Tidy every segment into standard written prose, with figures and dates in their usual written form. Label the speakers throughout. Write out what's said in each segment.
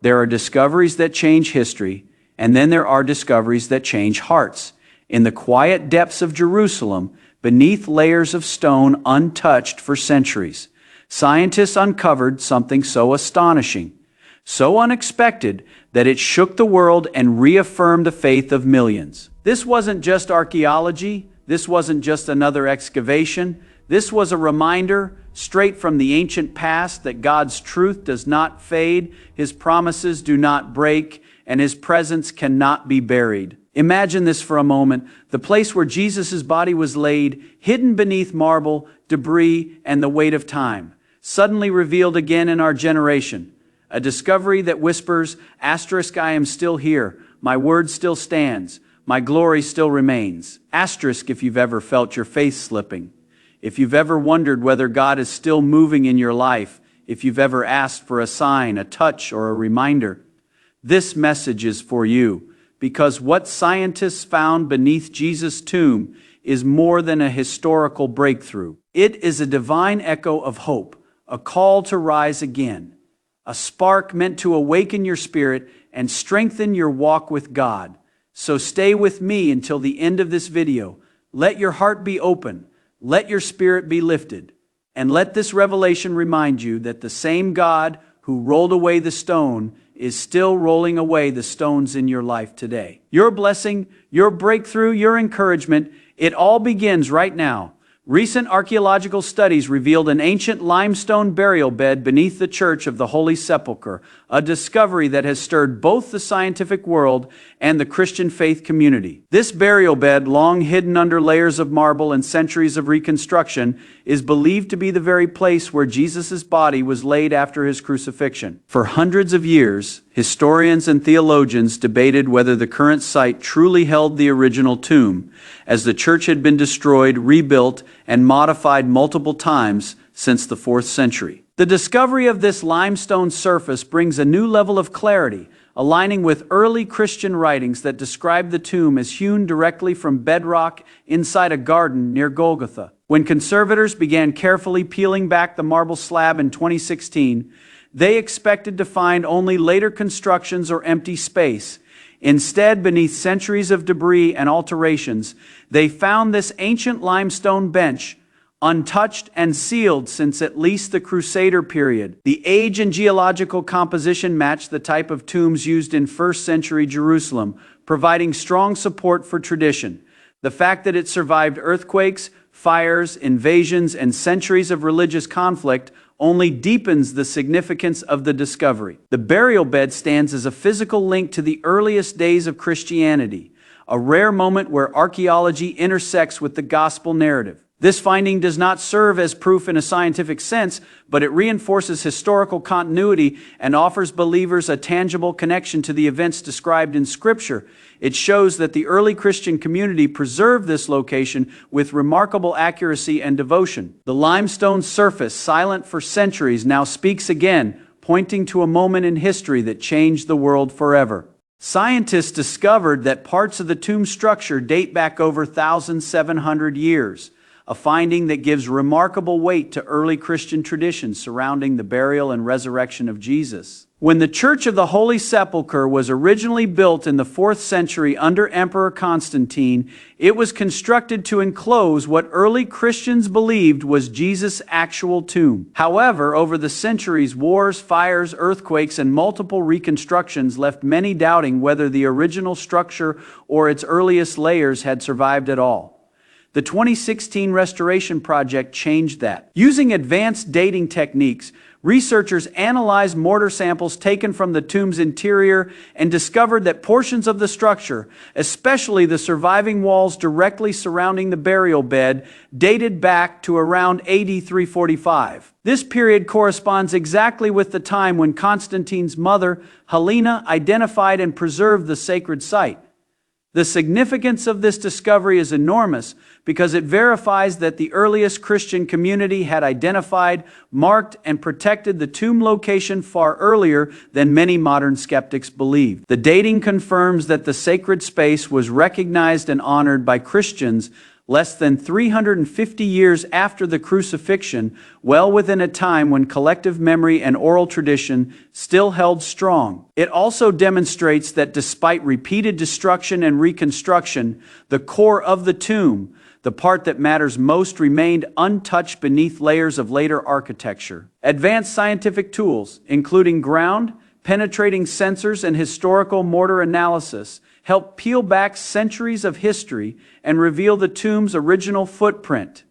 Speaker 1: There are discoveries that change history, and then there are discoveries that change hearts. In the quiet depths of Jerusalem, beneath layers of stone untouched for centuries, scientists uncovered something so astonishing, so unexpected, that it shook the world and reaffirmed the faith of millions. This wasn't just archaeology. This wasn't just another excavation. This was a reminder, straight from the ancient past, that God's truth does not fade, His promises do not break, and His presence cannot be buried. Imagine this for a moment. The place where Jesus' body was laid, hidden beneath marble, debris, and the weight of time, suddenly revealed again in our generation. A discovery that whispers, asterisk, I am still here. My word still stands. My glory still remains. Asterisk if you've ever felt your faith slipping. If you've ever wondered whether God is still moving in your life. If you've ever asked for a sign, a touch, or a reminder. This message is for you. Because what scientists found beneath Jesus' tomb is more than a historical breakthrough. It is a divine echo of hope, a call to rise again, a spark meant to awaken your spirit and strengthen your walk with God. So stay with me until the end of this video. Let your heart be open, let your spirit be lifted, and let this revelation remind you that the same God who rolled away the stone is still rolling away the stones in your life today. Your blessing, your breakthrough, your encouragement, it all begins right now. Recent archaeological studies revealed an ancient limestone burial bed beneath the Church of the Holy Sepulchre, a discovery that has stirred both the scientific world and the Christian faith community. This burial bed, long hidden under layers of marble and centuries of reconstruction, is believed to be the very place where Jesus' body was laid after his crucifixion. For hundreds of years, historians and theologians debated whether the current site truly held the original tomb, as the church had been destroyed, rebuilt, and modified multiple times since the 4th century. The discovery of this limestone surface brings a new level of clarity, aligning with early Christian writings that describe the tomb as hewn directly from bedrock inside a garden near Golgotha. When conservators began carefully peeling back the marble slab in 2016, they expected to find only later constructions or empty space. Instead, beneath centuries of debris and alterations, they found this ancient limestone bench, untouched and sealed since at least the Crusader period. The age and geological composition matched the type of tombs used in 1st century Jerusalem, providing strong support for tradition. The fact that it survived earthquakes, fires, invasions, and centuries of religious conflict only deepens the significance of the discovery. The burial bed stands as a physical link to the earliest days of Christianity, a rare moment where archaeology intersects with the gospel narrative. This finding does not serve as proof in a scientific sense, but it reinforces historical continuity and offers believers a tangible connection to the events described in Scripture. It shows that the early Christian community preserved this location with remarkable accuracy and devotion. The limestone surface, silent for centuries, now speaks again, pointing to a moment in history that changed the world forever. Scientists discovered that parts of the tomb structure date back over 1,700 years. A finding that gives remarkable weight to early Christian traditions surrounding the burial and resurrection of Jesus. When the Church of the Holy Sepulchre was originally built in the 4th century under Emperor Constantine, it was constructed to enclose what early Christians believed was Jesus' actual tomb. However, over the centuries, wars, fires, earthquakes, and multiple reconstructions left many doubting whether the original structure or its earliest layers had survived at all. The 2016 restoration project changed that. Using advanced dating techniques, researchers analyzed mortar samples taken from the tomb's interior and discovered that portions of the structure, especially the surviving walls directly surrounding the burial bed, dated back to around AD 345. This period corresponds exactly with the time when Constantine's mother, Helena, identified and preserved the sacred site. The significance of this discovery is enormous because it verifies that the earliest Christian community had identified, marked, and protected the tomb location far earlier than many modern skeptics believed. The dating confirms that the sacred space was recognized and honored by Christians less than 350 years after the crucifixion, well within a time when collective memory and oral tradition still held strong. It also demonstrates that despite repeated destruction and reconstruction, the core of the tomb, the part that matters most, remained untouched beneath layers of later architecture. Advanced scientific tools, including ground-penetrating sensors and historical mortar analysis, help peel back centuries of history and reveal the tomb's original footprint.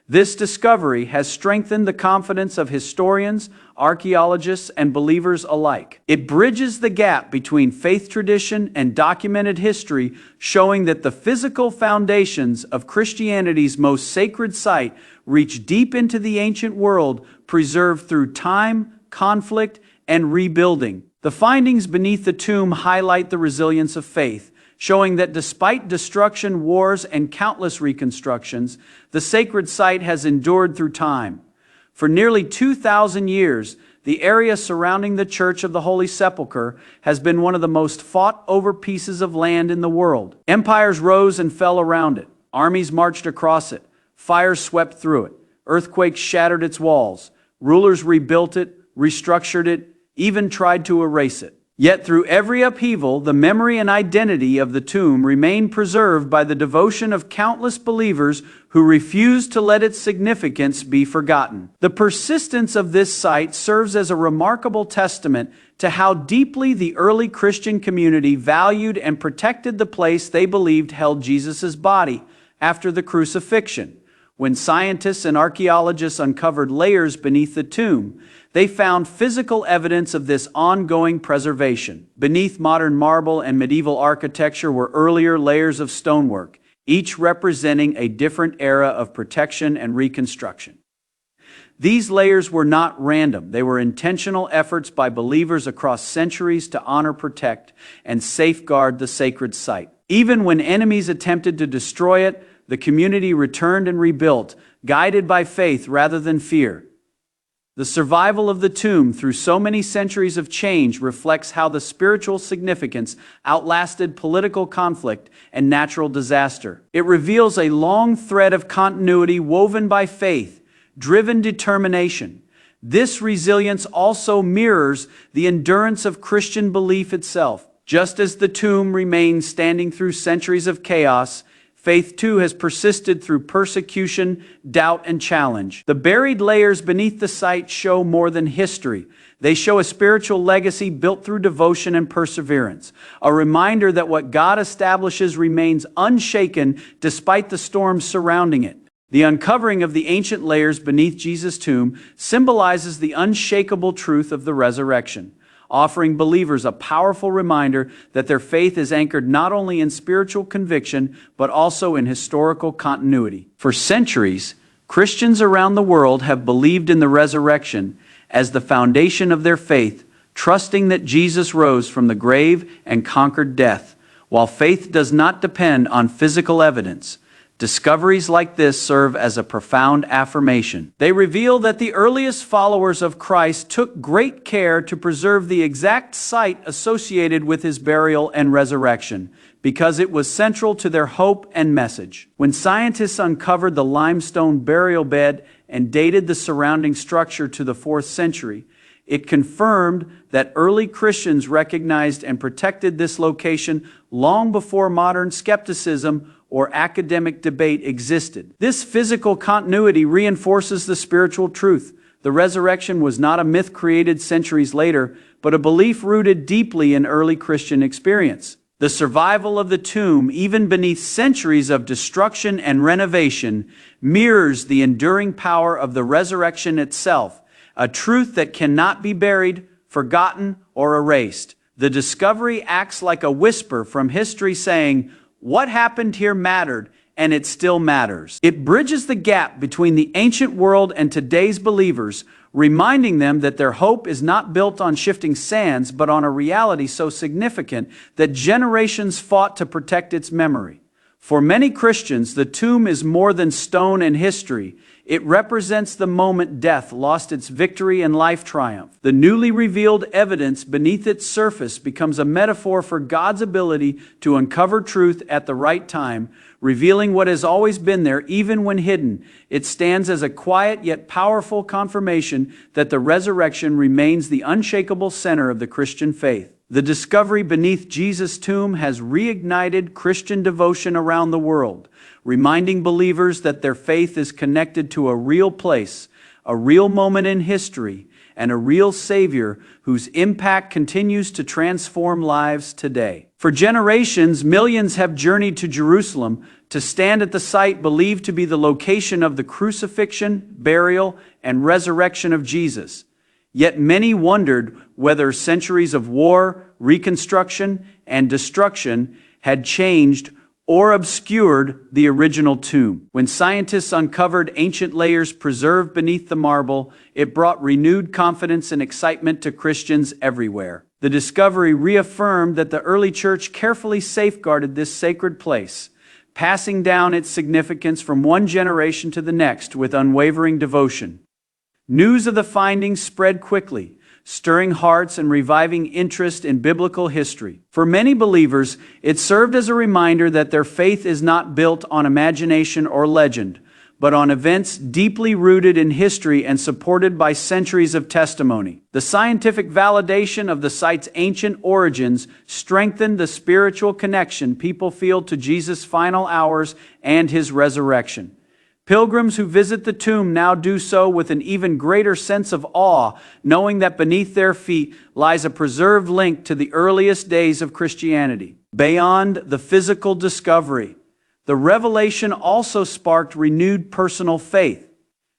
Speaker 1: This discovery has strengthened the confidence of historians, archaeologists, and believers alike. It bridges the gap between faith tradition and documented history, showing that the physical foundations of Christianity's most sacred site reach deep into the ancient world, preserved through time, conflict, and rebuilding. The findings beneath the tomb highlight the resilience of faith, showing that despite destruction, wars, and countless reconstructions, the sacred site has endured through time. For nearly 2,000 years, the area surrounding the Church of the Holy Sepulchre has been one of the most fought-over pieces of land in the world. Empires rose and fell around it. Armies marched across it. Fires swept through it. Earthquakes shattered its walls. Rulers rebuilt it, restructured it, even tried to erase it. Yet through every upheaval, the memory and identity of the tomb remain preserved by the devotion of countless believers who refuse to let its significance be forgotten. The persistence of this site serves as a remarkable testament to how deeply the early Christian community valued and protected the place they believed held Jesus' body after the crucifixion. When scientists and archaeologists uncovered layers beneath the tomb, they found physical evidence of this ongoing preservation. Beneath modern marble and medieval architecture were earlier layers of stonework, each representing a different era of protection and reconstruction. These layers were not random. They were intentional efforts by believers across centuries to honor, protect, and safeguard the sacred site. Even when enemies attempted to destroy it, the community returned and rebuilt, guided by faith rather than fear. The survival of the tomb through so many centuries of change reflects how the spiritual significance outlasted political conflict and natural disaster. It reveals a long thread of continuity woven by faith-driven determination. This resilience also mirrors the endurance of Christian belief itself. Just as the tomb remained standing through centuries of chaos, faith too has persisted through persecution, doubt, and challenge. The buried layers beneath the site show more than history. They show a spiritual legacy built through devotion and perseverance, a reminder that what God establishes remains unshaken despite the storms surrounding it. The uncovering of the ancient layers beneath Jesus' tomb symbolizes the unshakable truth of the resurrection, offering believers a powerful reminder that their faith is anchored not only in spiritual conviction, but also in historical continuity. For centuries, Christians around the world have believed in the resurrection as the foundation of their faith, trusting that Jesus rose from the grave and conquered death. While faith does not depend on physical evidence, discoveries like this serve as a profound affirmation. They reveal that the earliest followers of Christ took great care to preserve the exact site associated with his burial and resurrection, because it was central to their hope and message. When scientists uncovered the limestone burial bed and dated the surrounding structure to the 4th century, it confirmed that early Christians recognized and protected this location long before modern skepticism or academic debate existed. This physical continuity reinforces the spiritual truth. The resurrection was not a myth created centuries later, but a belief rooted deeply in early Christian experience. The survival of the tomb, even beneath centuries of destruction and renovation, mirrors the enduring power of the resurrection itself, a truth that cannot be buried, forgotten, or erased. The discovery acts like a whisper from history saying, "What happened here mattered, and it still matters." It bridges the gap between the ancient world and today's believers, reminding them that their hope is not built on shifting sands, but on a reality so significant that generations fought to protect its memory. For many Christians, the tomb is more than stone and history. It represents the moment death lost its victory and life triumphed. The newly revealed evidence beneath its surface becomes a metaphor for God's ability to uncover truth at the right time, revealing what has always been there even when hidden. It stands as a quiet yet powerful confirmation that the resurrection remains the unshakable center of the Christian faith. The discovery beneath Jesus' tomb has reignited Christian devotion around the world, reminding believers that their faith is connected to a real place, a real moment in history, and a real Savior whose impact continues to transform lives today. For generations, millions have journeyed to Jerusalem to stand at the site believed to be the location of the crucifixion, burial, and resurrection of Jesus. Yet many wondered whether centuries of war, reconstruction, and destruction had changed or obscured the original tomb. When scientists uncovered ancient layers preserved beneath the marble, it brought renewed confidence and excitement to Christians everywhere. The discovery reaffirmed that the early church carefully safeguarded this sacred place, passing down its significance from one generation to the next with unwavering devotion. News of the findings spread quickly, stirring hearts and reviving interest in biblical history. For many believers, it served as a reminder that their faith is not built on imagination or legend, but on events deeply rooted in history and supported by centuries of testimony. The scientific validation of the site's ancient origins strengthened the spiritual connection people feel to Jesus' final hours and his resurrection. Pilgrims who visit the tomb now do so with an even greater sense of awe, knowing that beneath their feet lies a preserved link to the earliest days of Christianity. Beyond the physical discovery, the revelation also sparked renewed personal faith.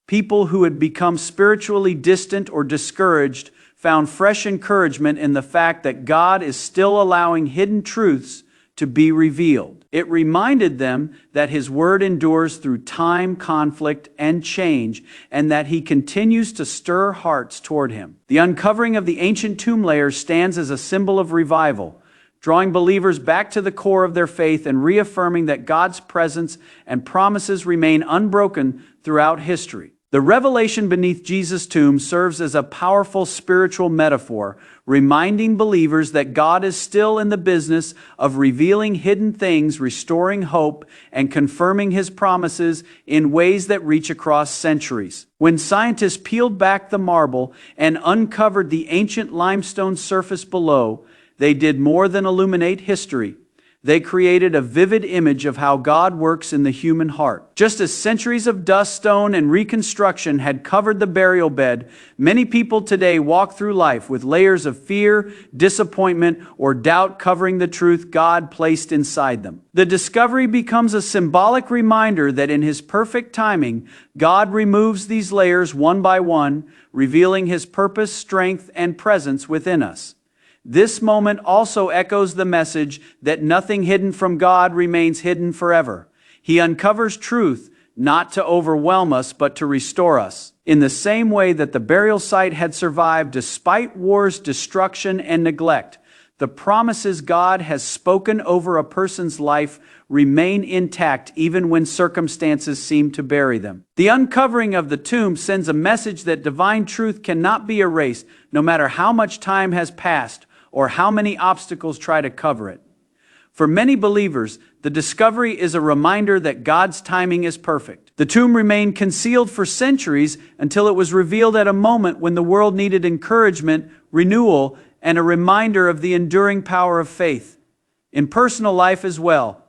Speaker 1: People who had become spiritually distant or discouraged found fresh encouragement in the fact that God is still allowing hidden truths to be revealed. It reminded them that His Word endures through time, conflict, and change, and that He continues to stir hearts toward Him. The uncovering of the ancient tomb layers stands as a symbol of revival, drawing believers back to the core of their faith and reaffirming that God's presence and promises remain unbroken throughout history. The revelation beneath Jesus' tomb serves as a powerful spiritual metaphor, reminding believers that God is still in the business of revealing hidden things, restoring hope, and confirming His promises in ways that reach across centuries. When scientists peeled back the marble and uncovered the ancient limestone surface below, they did more than illuminate history. They created a vivid image of how God works in the human heart. Just as centuries of dust, stone, and reconstruction had covered the burial bed, many people today walk through life with layers of fear, disappointment, or doubt covering the truth God placed inside them. The discovery becomes a symbolic reminder that in His perfect timing, God removes these layers one by one, revealing His purpose, strength, and presence within us. This moment also echoes the message that nothing hidden from God remains hidden forever. He uncovers truth, not to overwhelm us, but to restore us. In the same way that the burial site had survived despite wars, destruction, and neglect, the promises God has spoken over a person's life remain intact even when circumstances seem to bury them. The uncovering of the tomb sends a message that divine truth cannot be erased, no matter how much time has passed or how many obstacles try to cover it. For many believers, the discovery is a reminder that God's timing is perfect. The tomb remained concealed for centuries until it was revealed at a moment when the world needed encouragement, renewal, and a reminder of the enduring power of faith. In personal life as well,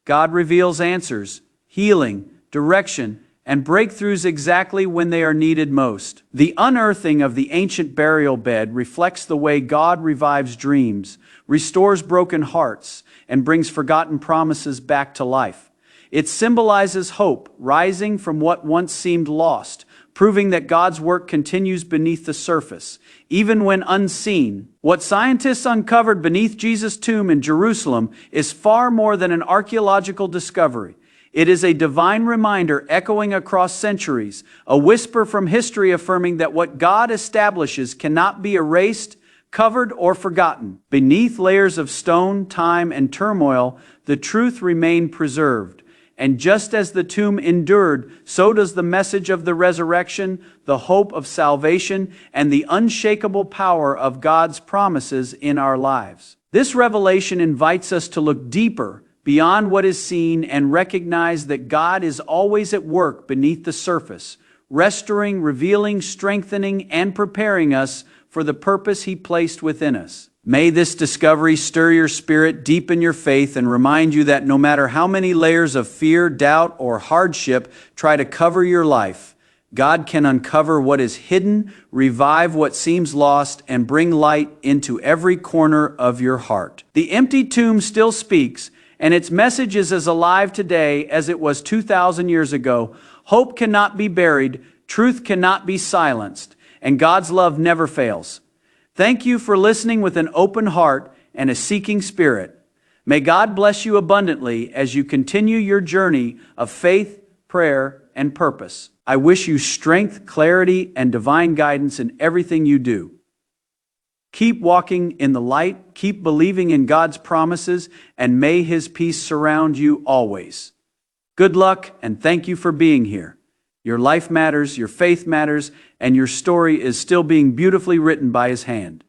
Speaker 1: God reveals answers, healing, direction, and breakthroughs exactly when they are needed most. The unearthing of the ancient burial bed reflects the way God revives dreams, restores broken hearts, and brings forgotten promises back to life. It symbolizes hope, rising from what once seemed lost, proving that God's work continues beneath the surface, even when unseen. What scientists uncovered beneath Jesus' tomb in Jerusalem is far more than an archaeological discovery. It is a divine reminder echoing across centuries, a whisper from history affirming that what God establishes cannot be erased, covered, or forgotten. Beneath layers of stone, time, and turmoil, the truth remained preserved, And just as the tomb endured, so does the message of the resurrection, the hope of salvation, and the unshakable power of God's promises in our lives. This revelation invites us to look deeper, beyond what is seen, and recognize that God is always at work beneath the surface, restoring, revealing, strengthening, and preparing us for the purpose He placed within us. May this discovery stir your spirit, deepen your faith, and remind you that no matter how many layers of fear, doubt, or hardship try to cover your life, God can uncover what is hidden, revive what seems lost, and bring light into every corner of your heart. The empty tomb still speaks, and its message is as alive today as it was 2,000 years ago. Hope cannot be buried, truth cannot be silenced, and God's love never fails. Thank you for listening with an open heart and a seeking spirit. May God bless you abundantly as you continue your journey of faith, prayer, and purpose. I wish you strength, clarity, and divine guidance in everything you do. Keep walking in the light, keep believing in God's promises, and may His peace surround you always. Good luck, and thank you for being here. Your life matters, your faith matters, and your story is still being beautifully written by His hand.